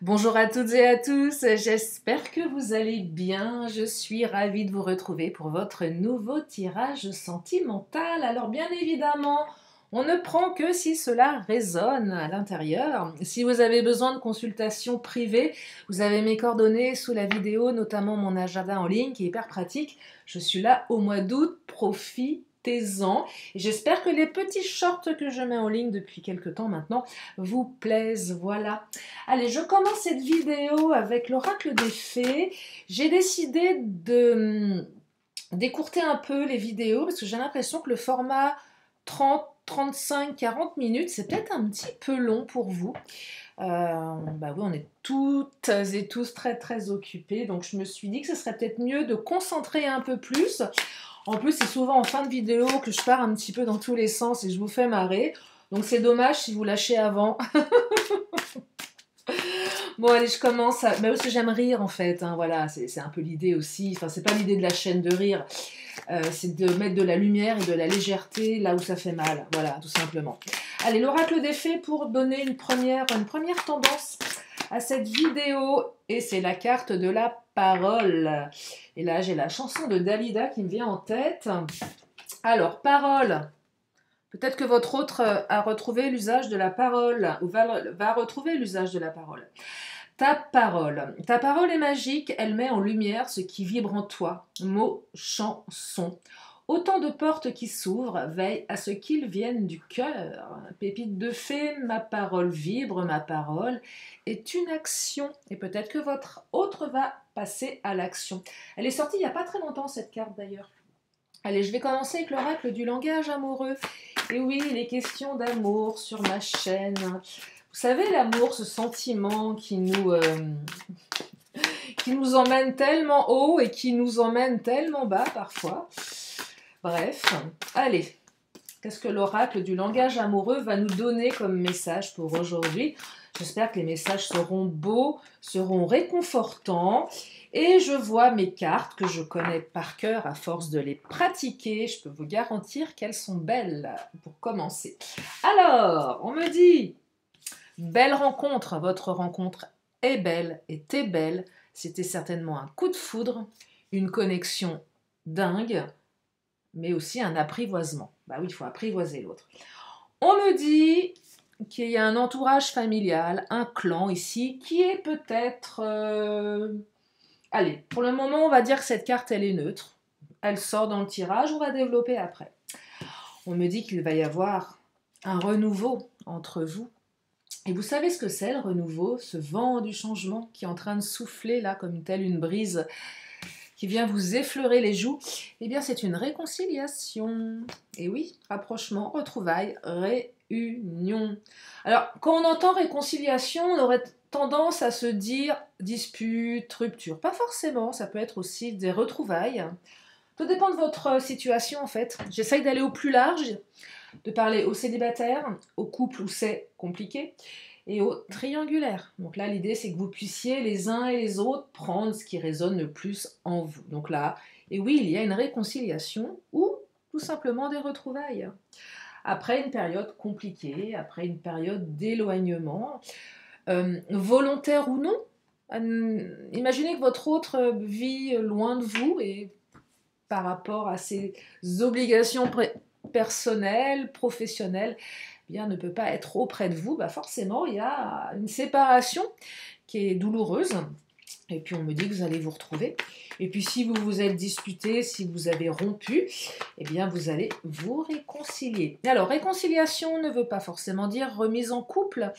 Bonjour à toutes et à tous, j'espère que vous allez bien. Je suis ravie de vous retrouver pour votre nouveau tirage sentimental. Alors bien évidemment, on ne prend que si cela résonne à l'intérieur. Si vous avez besoin de consultation privée, vous avez mes coordonnées sous la vidéo, notamment mon agenda en ligne qui est hyper pratique. Je suis là au mois d'août, profitez-en. J'espère que les petits shorts que je mets en ligne depuis quelques temps maintenant vous plaisent. Voilà. Allez, je commence cette vidéo avec l'oracle des fées. J'ai décidé d'écourter un peu les vidéos parce que j'ai l'impression que le format 30, 35, 40 minutes, c'est peut-être un petit peu long pour vous. Bah oui, on est toutes et tous très très occupés, donc je me suis dit que ce serait peut-être mieux de concentrer un peu plus. En plus, c'est souvent en fin de vidéo que je pars un petit peu dans tous les sens et je vous fais marrer. Donc c'est dommage si vous lâchez avant. Bon, allez, je commence. Bah, parce que j'aime rire, en fait. Hein, voilà, c'est un peu l'idée aussi. Enfin, c'est pas l'idée de la chaîne de rire. C'est de mettre de la lumière et de la légèreté là où ça fait mal. Voilà, tout simplement. Allez, l'oracle des fées pour donner une première tendance à cette vidéo. Et c'est la carte de la parole. Et là, j'ai la chanson de Dalida qui me vient en tête. Alors, parole. Peut-être que votre autre a retrouvé l'usage de la parole ou va retrouver l'usage de la parole. Ta parole. Ta parole est magique, elle met en lumière ce qui vibre en toi. Mots, chants, sons. Autant de portes qui s'ouvrent, veille à ce qu'ils viennent du cœur. Pépite de fée, ma parole vibre, ma parole est une action. Et peut-être que votre autre va passer à l'action. Elle est sortie il n'y a pas très longtemps, cette carte d'ailleurs. Allez, je vais commencer avec l'oracle du langage amoureux. Et oui, il est question d'amour sur ma chaîne. Vous savez, l'amour, ce sentiment qui nous emmène tellement haut et qui nous emmène tellement bas parfois. Bref, allez, qu'est-ce que l'oracle du langage amoureux va nous donner comme message pour aujourd'hui? J'espère que les messages seront beaux, seront réconfortants. Et je vois mes cartes que je connais par cœur à force de les pratiquer. Je peux vous garantir qu'elles sont belles pour commencer. Alors, on me dit... Belle rencontre, votre rencontre est belle, était belle. C'était certainement un coup de foudre, une connexion dingue, mais aussi un apprivoisement. Bah oui, il faut apprivoiser l'autre. On me dit qu'il y a un entourage familial, un clan ici, qui est peut-être... Allez, pour le moment, on va dire que cette carte, elle est neutre. Elle sort dans le tirage, on va développer après. On me dit qu'il va y avoir un renouveau entre vous. Et vous savez ce que c'est le renouveau, ce vent du changement qui est en train de souffler là comme telle une brise qui vient vous effleurer les joues? Eh bien c'est une réconciliation. Et oui, rapprochement, retrouvailles, réunion. Alors quand on entend réconciliation, on aurait tendance à se dire dispute, rupture. Pas forcément, ça peut être aussi des retrouvailles. Tout dépend de votre situation en fait. J'essaye d'aller au plus large, de parler aux célibataires, aux couples où c'est compliqué, et aux triangulaires. Donc là, l'idée, c'est que vous puissiez les uns et les autres prendre ce qui résonne le plus en vous. Donc là, et oui, il y a une réconciliation ou tout simplement des retrouvailles. Après une période compliquée, après une période d'éloignement, volontaire ou non, imaginez que votre autre vit loin de vous et par rapport à ses obligations personnelles, professionnelles, eh bien, ne peut pas être auprès de vous, bah forcément, il y a une séparation qui est douloureuse. Et puis, on me dit que vous allez vous retrouver. Et puis, si vous vous êtes disputé, si vous avez rompu, eh bien, vous allez vous réconcilier. Alors, réconciliation ne veut pas forcément dire remise en couple.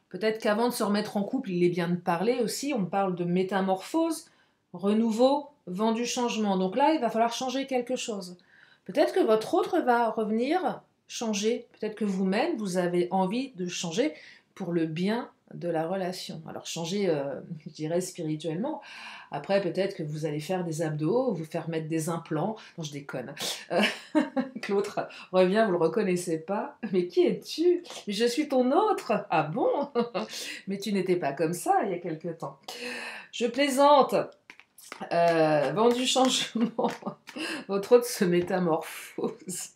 Peut-être qu'avant de se remettre en couple, il est bien de parler aussi. On parle de métamorphose, renouveau, vent du changement. Donc là, il va falloir changer quelque chose. Peut-être que votre autre va revenir changer. Peut-être que vous-même, vous avez envie de changer pour le bien de la relation. Alors changer, je dirais spirituellement. Après, peut-être que vous allez faire des abdos, vous faire mettre des implants. Non, je déconne. Que l'autre revient, vous le reconnaissez pas. Mais qui es-tu? Je suis ton autre. Ah bon? Mais tu n'étais pas comme ça il y a quelque temps. Je plaisante. Vent du changement. Votre autre se métamorphose.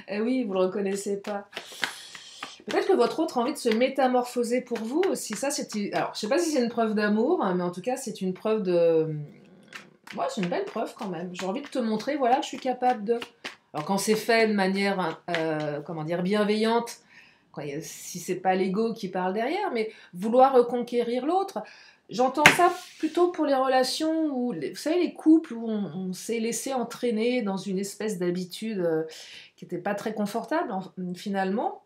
Oui, vous le reconnaissez pas. Peut-être que votre autre a envie de se métamorphoser pour vous aussi. Ça, c'est... Alors, je sais pas si c'est une preuve d'amour, hein, mais en tout cas, c'est une preuve de... Ouais, c'est une belle preuve quand même. J'ai envie de te montrer, voilà, je suis capable de... Alors, quand c'est fait de manière, comment dire, bienveillante, si c'est pas l'ego qui parle derrière, mais vouloir reconquérir l'autre, j'entends ça plutôt pour les relations où, vous savez, les couples où on s'est laissé entraîner dans une espèce d'habitude qui n'était pas très confortable, finalement.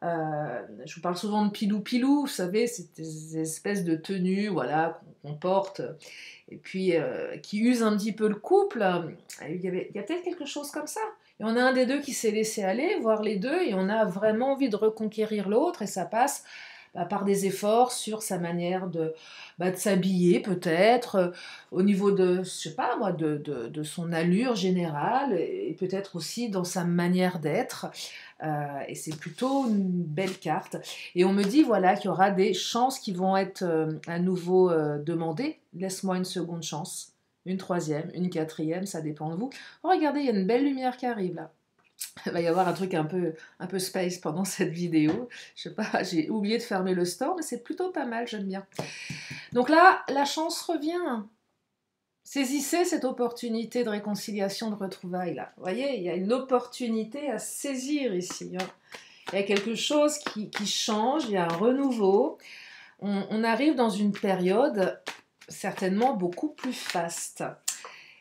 Je vous parle souvent de pilou-pilou, vous savez, c'est des espèces de tenues voilà, qu'on porte, et puis qui usent un petit peu le couple. Il y a peut-être quelque chose comme ça. Et on a un des deux qui s'est laissé aller, voire les deux, et on a vraiment envie de reconquérir l'autre, et ça passe par des efforts sur sa manière de s'habiller peut-être, au niveau de, je sais pas moi, de son allure générale, et peut-être aussi dans sa manière d'être. Et c'est plutôt une belle carte. Et on me dit voilà qu'il y aura des chances qui vont être à nouveau demandées. Laisse-moi une seconde chance, une troisième, une quatrième, ça dépend de vous. Oh, regardez, il y a une belle lumière qui arrive là. Il va y avoir un truc un peu space pendant cette vidéo. Je sais pas, j'ai oublié de fermer le store, mais c'est plutôt pas mal, j'aime bien. Donc là, la chance revient. Saisissez cette opportunité de réconciliation, de retrouvailles là. Vous voyez, il y a une opportunité à saisir ici. Hein. Il y a quelque chose qui change, il y a un renouveau. On arrive dans une période certainement beaucoup plus faste.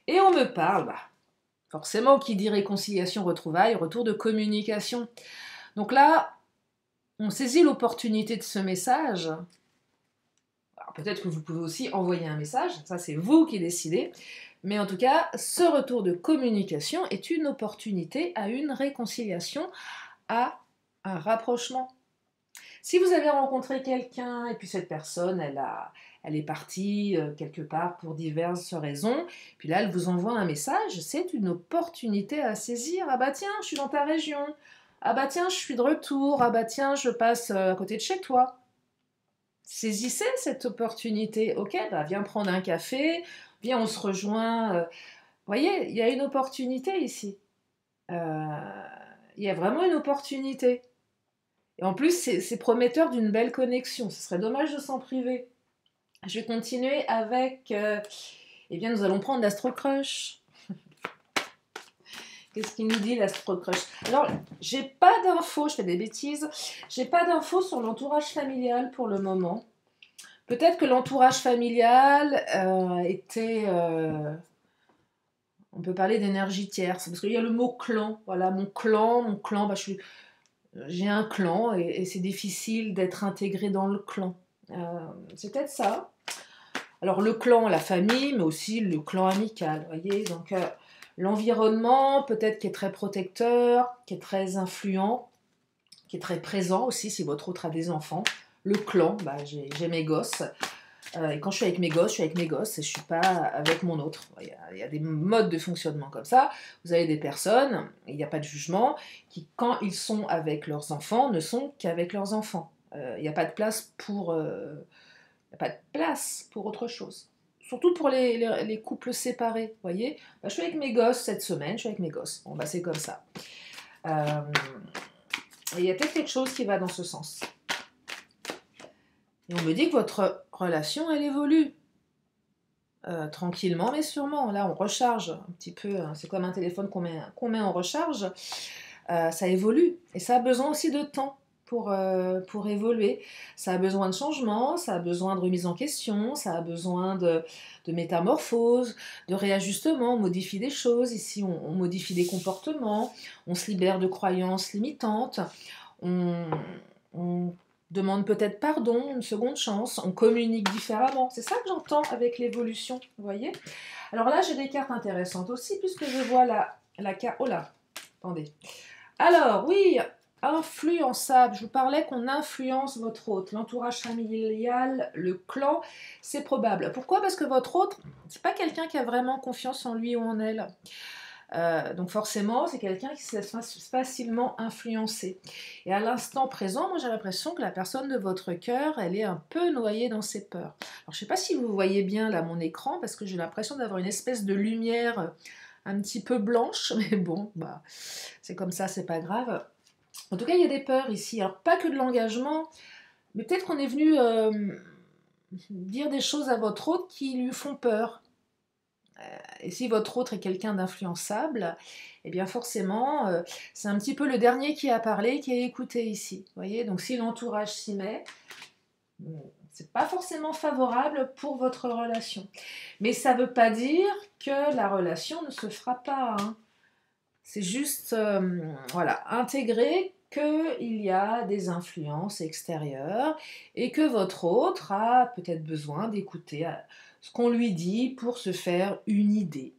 Et on me parle, forcément, qui dit réconciliation, retrouvailles, retour de communication. Donc là, on saisit l'opportunité de ce message. Alors peut-être que vous pouvez aussi envoyer un message, ça c'est vous qui décidez. Mais en tout cas, ce retour de communication est une opportunité à une réconciliation, à un rapprochement. Si vous avez rencontré quelqu'un et puis cette personne, elle est partie quelque part pour diverses raisons, puis là elle vous envoie un message, c'est une opportunité à saisir. Ah bah tiens, je suis dans ta région. Ah bah tiens, je suis de retour. Ah bah tiens, je passe à côté de chez toi. Saisissez cette opportunité. Ok, bah viens prendre un café, viens on se rejoint. Vous voyez, il y a une opportunité ici. Il y a vraiment une opportunité. Et en plus, c'est prometteur d'une belle connexion. Ce serait dommage de s'en priver. Je vais continuer avec... eh bien, nous allons prendre l'Astro-Crush. Qu'est-ce qu'il nous dit, l'Astro-Crush? Alors, j'ai pas d'infos, je fais des bêtises, j'ai pas d'infos sur l'entourage familial pour le moment. Peut-être que l'entourage familial était... on peut parler d'énergie tierce, parce qu'il y a le mot clan. Voilà, mon clan, bah, j'ai un clan et c'est difficile d'être intégré dans le clan. C'est peut-être ça. Alors le clan, la famille, mais aussi le clan amical, vous voyez. Donc l'environnement, peut-être qui est très protecteur, qui est très influent, qui est très présent aussi si votre autre a des enfants. Le clan, bah, j'ai mes gosses. Et quand je suis avec mes gosses, je suis avec mes gosses et je ne suis pas avec mon autre. Il y a des modes de fonctionnement comme ça. Vous avez des personnes, il n'y a pas de jugement, qui quand ils sont avec leurs enfants, ne sont qu'avec leurs enfants. Il n'y a pas de place pour... il n'y a pas de place pour autre chose. Surtout pour les couples séparés, vous voyez. Bah, je suis avec mes gosses cette semaine, je suis avec mes gosses. Bon, bah c'est comme ça. Et il y a peut-être quelque chose qui va dans ce sens. Et on me dit que votre relation, elle évolue. Tranquillement, mais sûrement. Là, on recharge un petit peu. C'est comme un téléphone qu'on met en recharge. Ça évolue. Et ça a besoin aussi de temps pour évoluer. Ça a besoin de changement, ça a besoin de remise en question, ça a besoin de métamorphose, de réajustement. On modifie des choses. Ici, on modifie des comportements. On se libère de croyances limitantes. On demande peut-être pardon, une seconde chance, on communique différemment. C'est ça que j'entends avec l'évolution, vous voyez. Alors là, j'ai des cartes intéressantes aussi, puisque je vois la carte... Oh là, attendez. Alors, oui, influençable. Je vous parlais qu'on influence votre hôte, l'entourage familial, le clan, c'est probable. Pourquoi? Parce que votre hôte, c'est pas quelqu'un qui a vraiment confiance en lui ou en elle. Donc forcément, c'est quelqu'un qui se laisse facilement influencer. Et à l'instant présent, moi j'ai l'impression que la personne de votre cœur, elle est un peu noyée dans ses peurs. Alors je ne sais pas si vous voyez bien là mon écran, parce que j'ai l'impression d'avoir une espèce de lumière un petit peu blanche, mais bon, bah, c'est comme ça, c'est pas grave. En tout cas, il y a des peurs ici. Alors, pas que de l'engagement, mais peut-être qu'on est venu dire des choses à votre hôte qui lui font peur. Et si votre autre est quelqu'un d'influençable, eh bien forcément, c'est un petit peu le dernier qui a parlé, qui a écouté ici. Vous voyez, donc si l'entourage s'y met, c'est pas forcément favorable pour votre relation. Mais ça ne veut pas dire que la relation ne se fera pas. Hein. C'est juste, voilà, intégrer qu'il y a des influences extérieures et que votre autre a peut-être besoin d'écouter ce qu'on lui dit pour se faire une idée.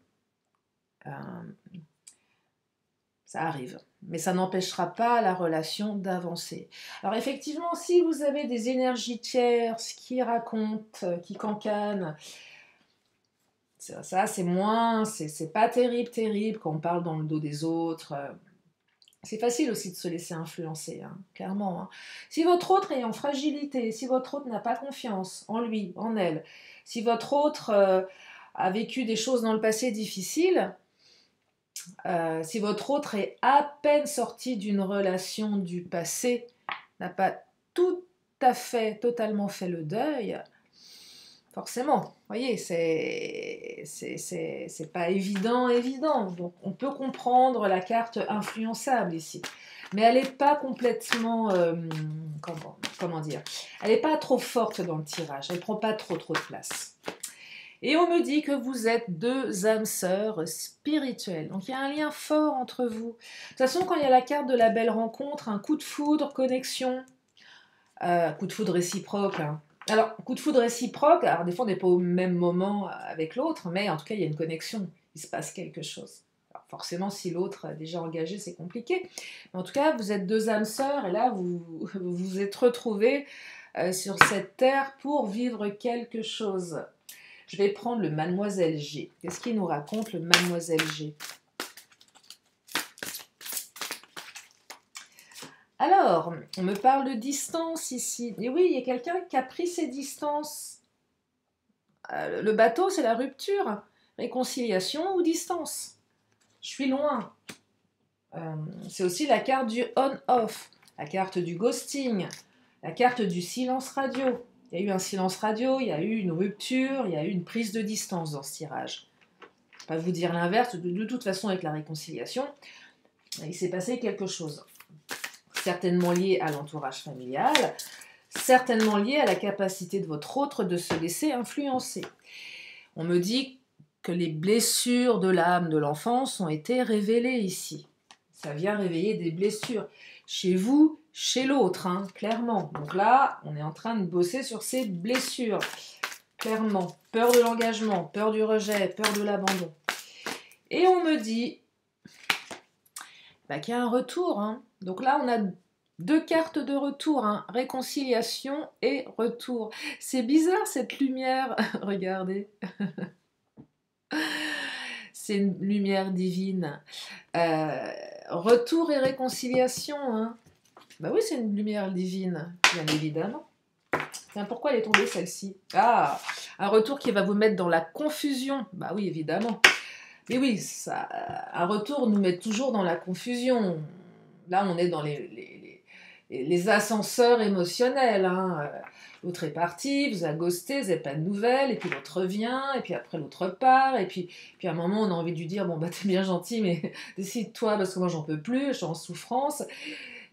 Ça arrive, mais ça n'empêchera pas la relation d'avancer. Alors effectivement, si vous avez des énergies tierces qui racontent, qui cancanent, ça c'est moins, c'est pas terrible quand on parle dans le dos des autres. C'est facile aussi de se laisser influencer, hein, clairement. Hein. Si votre autre est en fragilité, si votre autre n'a pas confiance en lui, en elle, si votre autre a vécu des choses dans le passé difficiles, si votre autre est à peine sorti d'une relation du passé, n'a pas tout à fait, totalement fait le deuil, forcément, vous voyez, c'est pas évident. Donc on peut comprendre la carte influençable ici. Mais elle n'est pas complètement, comment dire, elle n'est pas trop forte dans le tirage, elle ne prend pas trop de place. Et on me dit que vous êtes deux âmes sœurs spirituelles. Donc il y a un lien fort entre vous. De toute façon, quand il y a la carte de la belle rencontre, un coup de foudre, connexion, coup de foudre réciproque. Hein. Alors, coup de foudre réciproque, alors des fois on n'est pas au même moment avec l'autre, mais en tout cas il y a une connexion, il se passe quelque chose. Alors, forcément, si l'autre est déjà engagé, c'est compliqué. Mais en tout cas, vous êtes deux âmes sœurs et là vous vous êtes retrouvés sur cette terre pour vivre quelque chose. Je vais prendre le Mademoiselle G. Qu'est-ce qu'il nous raconte, le Mademoiselle G? Alors, on me parle de distance ici. Et oui, il y a quelqu'un qui a pris ses distances. Le bateau, c'est la rupture. Réconciliation ou distance. Je suis loin. C'est aussi la carte du on-off, la carte du ghosting, la carte du silence radio. Il y a eu un silence radio, il y a eu une rupture, il y a eu une prise de distance dans ce tirage. Je ne vais pas vous dire l'inverse, de toute façon avec la réconciliation, il s'est passé quelque chose. Certainement lié à l'entourage familial, certainement lié à la capacité de votre autre de se laisser influencer. On me dit que les blessures de l'âme de l'enfance ont été révélées ici. Ça vient réveiller des blessures chez vous, chez l'autre, hein, clairement. Donc là, on est en train de bosser sur ces blessures, clairement. Peur de l'engagement, peur du rejet, peur de l'abandon. Et on me dit qu'il y a un retour. Hein. Donc là, on a deux cartes de retour, hein, réconciliation et retour. C'est bizarre cette lumière, regardez. C'est une lumière divine. Retour et réconciliation. Hein. Bah oui, c'est une lumière divine, bien évidemment. Tiens, pourquoi elle est tombée celle-ci? Ah, un retour qui va vous mettre dans la confusion. Bah oui, évidemment. Mais oui, ça, un retour nous met toujours dans la confusion. Là, on est dans les ascenseurs émotionnels. Hein. L'autre est parti, vous a ghosté, vous n'avez pas de nouvelles, et puis l'autre revient, et puis après l'autre part, et puis à un moment, on a envie de lui dire, bon, bah t'es bien gentil, mais décide-toi, parce que moi, j'en peux plus, je suis en souffrance.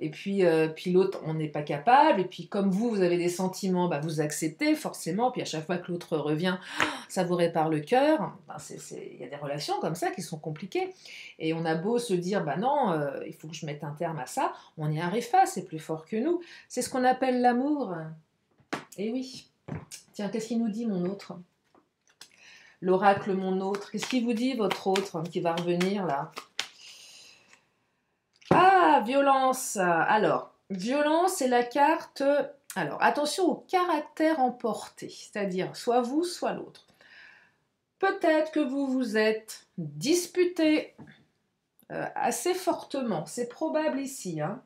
Et puis l'autre, on n'est pas capable. Et puis comme vous avez des sentiments, bah, vous acceptez forcément. Puis à chaque fois que l'autre revient, ça vous répare le cœur. Il y a des relations comme ça qui sont compliquées. Et on a beau se dire, bah non, il faut que je mette un terme à ça. On n'y arrive pas, c'est plus fort que nous. C'est ce qu'on appelle l'amour. Et oui. Tiens, qu'est-ce qu'il nous dit mon autre? L'oracle mon autre. Qu'est-ce qu'il vous dit votre autre qui va revenir là? Ah, violence. Alors, violence, c'est la carte... Alors, attention au caractère emporté, c'est-à-dire soit vous, soit l'autre. Peut-être que vous vous êtes disputé assez fortement, c'est probable ici. Hein.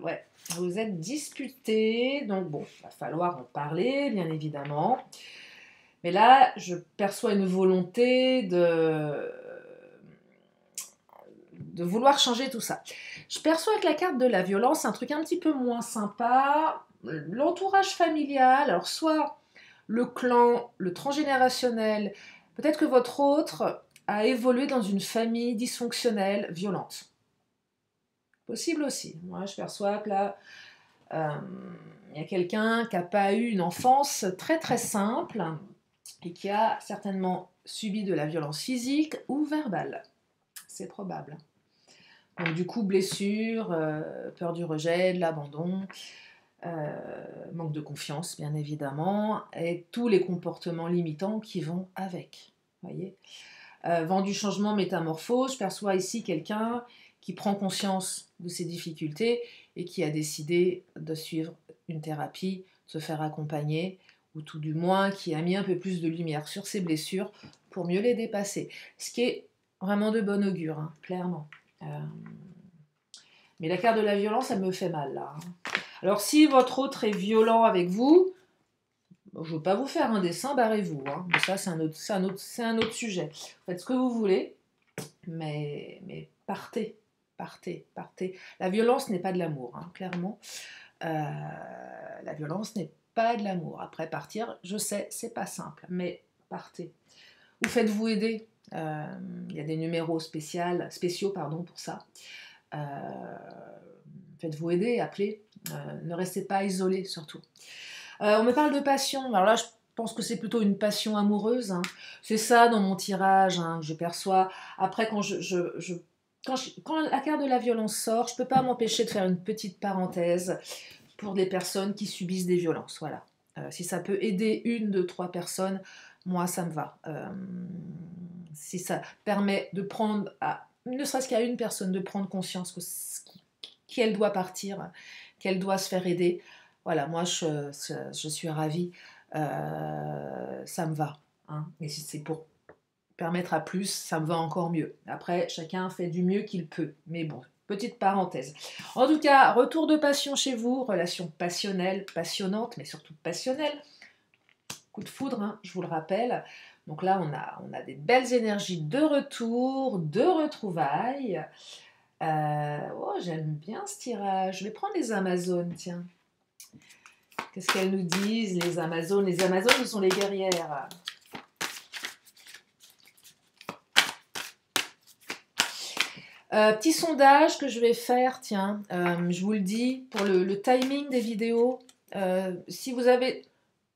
Ouais, vous vous êtes disputé, donc bon, il va falloir en parler, bien évidemment. Mais là, je perçois une volonté de vouloir changer tout ça. Je perçois avec la carte de la violence un truc un petit peu moins sympa, l'entourage familial, alors soit le clan, le transgénérationnel, peut-être que votre autre a évolué dans une famille dysfonctionnelle, violente. Possible aussi. Moi, je perçois que là, il y a quelqu'un qui n'a pas eu une enfance très très simple et qui a certainement subi de la violence physique ou verbale. C'est probable. Donc du coup, blessure, peur du rejet, de l'abandon, manque de confiance, bien évidemment, et tous les comportements limitants qui vont avec. Voyez, vent du changement, métamorphose, je perçois ici quelqu'un qui prend conscience de ses difficultés et qui a décidé de suivre une thérapie, de se faire accompagner, ou tout du moins qui a mis un peu plus de lumière sur ses blessures pour mieux les dépasser. Ce qui est vraiment de bon augure, hein, clairement. Mais la carte de la violence, elle me fait mal, là. Alors, si votre autre est violent avec vous, je ne veux pas vous faire un dessin, barrez-vous. Hein. Mais ça, c'est un autre sujet. Faites ce que vous voulez, mais partez. La violence n'est pas de l'amour, hein, clairement. La violence n'est pas de l'amour. Après, partir, je sais, c'est pas simple, mais partez. Ou faites-vous aider. Il y a des numéros spéciaux pour ça. Faites-vous aider, appelez. Ne restez pas isolé, surtout. On me parle de passion. Alors là, je pense que c'est plutôt une passion amoureuse. Hein. C'est ça dans mon tirage hein, que je perçois. Après, quand la carte de la violence sort, je ne peux pas m'empêcher de faire une petite parenthèse pour les personnes qui subissent des violences. Voilà. Si ça peut aider 1, 2, 3 personnes, moi, ça me va. Si ça permet de prendre, ne serait-ce qu'à une personne, de prendre conscience qu'elle doit partir, qu'elle doit se faire aider, voilà, moi, je suis ravie. Ça me va. Hein. Et si c'est pour permettre à plus, ça me va encore mieux. Après, chacun fait du mieux qu'il peut. Mais bon, petite parenthèse. En tout cas, retour de passion chez vous, relation passionnelle, passionnante, mais surtout passionnelle. Coup de foudre, hein, je vous le rappelle. Donc là, on a des belles énergies de retour, de retrouvailles. J'aime bien ce tirage. Je vais prendre les Amazones, tiens. Qu'est-ce qu'elles nous disent, les Amazones? Les Amazones, ce sont les guerrières. Petit sondage que je vais faire, tiens, je vous le dis, pour le timing des vidéos. Si vous avez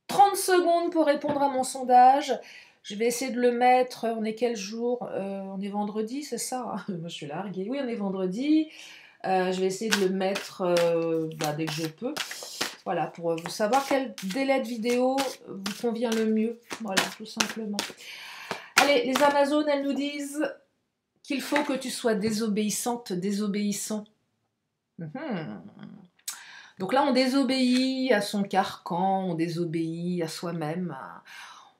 30 secondes pour répondre à mon sondage, je vais essayer de le mettre. On est quel jour? On est vendredi, c'est ça? Moi, je suis larguée. Oui, on est vendredi. Je vais essayer de le mettre dès que je peux. Voilà, pour vous savoir quel délai de vidéo vous convient le mieux. Voilà, tout simplement. Allez, les Amazones, elles nous disent qu'il faut que tu sois désobéissante, désobéissant. Donc là, on désobéit à son carcan, on désobéit à soi-même.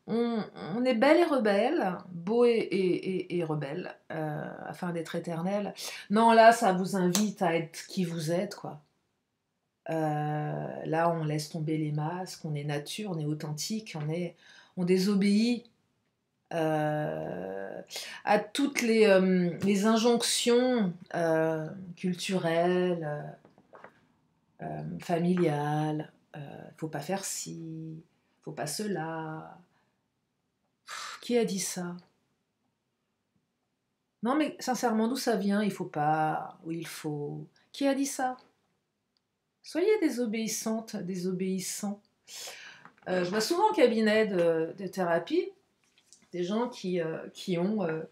On est belle et rebelle, beau et rebelle, afin d'être éternel. Non, là, ça vous invite à être qui vous êtes, quoi. Là, on laisse tomber les masques, on est nature, on est authentique, on désobéit à toutes les injonctions culturelles, familiales. Faut pas faire ci, faut pas cela. Qui a dit ça? Non, mais sincèrement, d'où ça vient? Il faut pas, ou il faut. Qui a dit ça? Soyez désobéissantes, désobéissants. Je vois souvent en cabinet de thérapie des gens qui ont un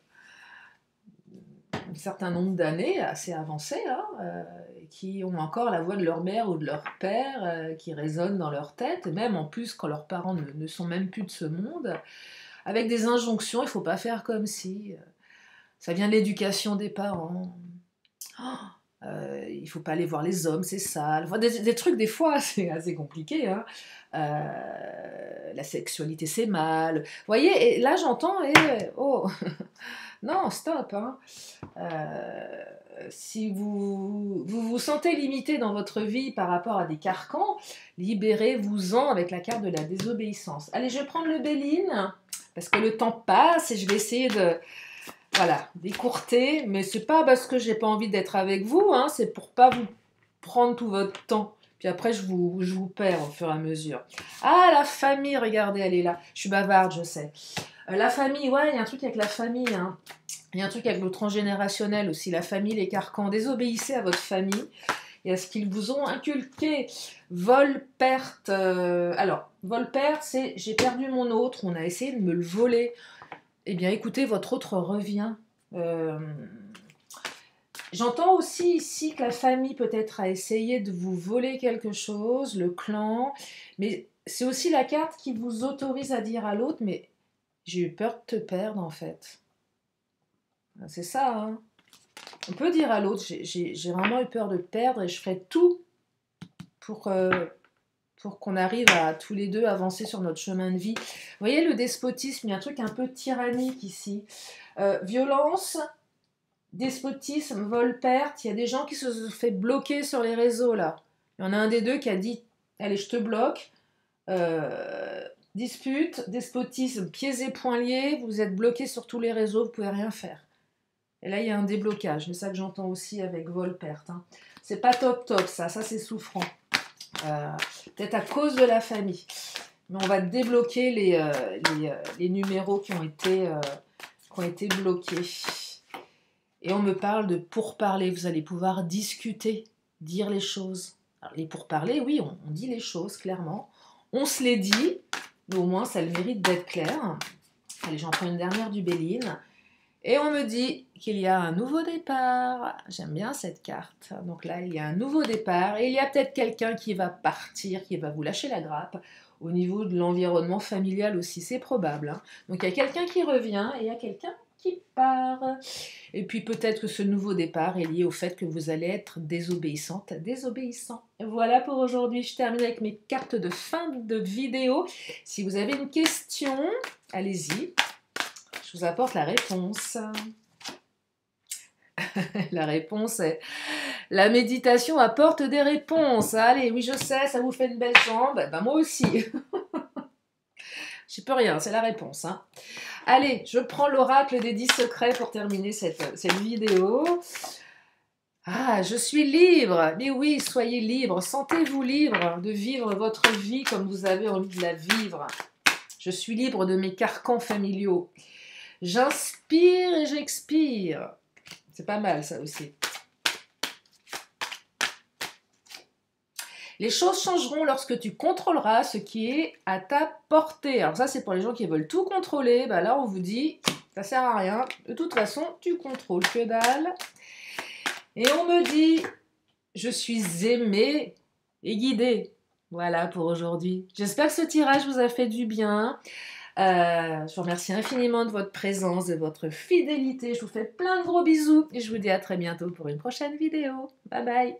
certain nombre d'années assez avancées, hein, qui ont encore la voix de leur mère ou de leur père qui résonne dans leur tête, et même en plus quand leurs parents ne sont même plus de ce monde, avec des injonctions, il ne faut pas faire comme si. Ça vient de l'éducation des parents. Il ne faut pas aller voir les hommes, c'est sale. Enfin, des trucs, des fois, c'est assez compliqué. Hein. La sexualité, c'est mal. Vous voyez, et là, j'entends, oh, non, stop. Hein. Si vous sentez limité dans votre vie par rapport à des carcans, libérez-vous-en avec la carte de la désobéissance. Allez, je vais prendre le Béline, parce que le temps passe, et je vais essayer Voilà, décourter, mais c'est pas parce que j'ai pas envie d'être avec vous, hein, c'est pour pas vous prendre tout votre temps. Puis après, je vous perds au fur et à mesure. Ah, la famille, regardez, elle est là. Je suis bavarde, je sais. La famille, ouais, il y a un truc avec la famille, hein. Il y a un truc avec le transgénérationnel aussi, la famille, les carcans. Désobéissez à votre famille et à ce qu'ils vous ont inculqué. Vol, perte. Alors, vol, perte, c'est j'ai perdu mon autre, on a essayé de me le voler. Eh bien, écoutez, votre autre revient. Euh, J'entends aussi ici que la famille peut-être a essayé de vous voler quelque chose, le clan, mais c'est aussi la carte qui vous autorise à dire à l'autre, mais j'ai eu peur de te perdre en fait. C'est ça, hein. On peut dire à l'autre, j'ai vraiment eu peur de te perdre et je ferai tout pour, pour qu'on arrive à tous les deux avancer sur notre chemin de vie. Vous voyez le despotisme, il y a un truc un peu tyrannique ici. Violence, despotisme, vol-perte, il y a des gens qui se sont fait bloquer sur les réseaux là. Il y en a un des deux qui a dit, allez je te bloque. Dispute, despotisme, pieds et poings liés, vous êtes bloqué sur tous les réseaux, vous pouvez rien faire. Et là, il y a un déblocage. C'est ça que j'entends aussi avec vol-perte. Hein. C'est pas top top, ça c'est souffrant. Peut-être à cause de la famille. Mais on va débloquer les numéros qui ont été bloqués. Et on me parle de pourparler. Vous allez pouvoir discuter, dire les choses. Alors, les pourparler, oui, on dit les choses clairement. On se les dit, mais au moins ça a le mérite d'être clair. Allez, j'en prends une dernière du Béline. Et on me dit qu'il y a un nouveau départ. J'aime bien cette carte. Donc là, il y a un nouveau départ. Et il y a peut-être quelqu'un qui va partir, qui va vous lâcher la grappe. Au niveau de l'environnement familial aussi, c'est probable. Hein. Donc il y a quelqu'un qui revient et il y a quelqu'un qui part. Et puis peut-être que ce nouveau départ est lié au fait que vous allez être désobéissante, désobéissant. Voilà pour aujourd'hui. Je termine avec mes cartes de fin de vidéo. Si vous avez une question, allez-y. Je vous apporte la réponse. La réponse est... La méditation apporte des réponses. Allez, oui, je sais, ça vous fait une belle jambe. Ben, moi aussi. J'y peux rien, c'est la réponse. Hein. Allez, je prends l'oracle des 10 secrets pour terminer cette vidéo. Ah, je suis libre. Mais oui, soyez libre. Sentez-vous libre de vivre votre vie comme vous avez envie de la vivre. Je suis libre de mes carcans familiaux. J'inspire et j'expire. C'est pas mal ça aussi. Les choses changeront lorsque tu contrôleras ce qui est à ta portée. Alors ça, c'est pour les gens qui veulent tout contrôler. Bah là, on vous dit, ça sert à rien. De toute façon, tu contrôles que dalle. Et on me dit, je suis aimée et guidée. Voilà pour aujourd'hui. J'espère que ce tirage vous a fait du bien. Je vous remercie infiniment de votre présence, de votre fidélité. Je vous fais plein de gros bisous et je vous dis à très bientôt pour une prochaine vidéo. Bye bye.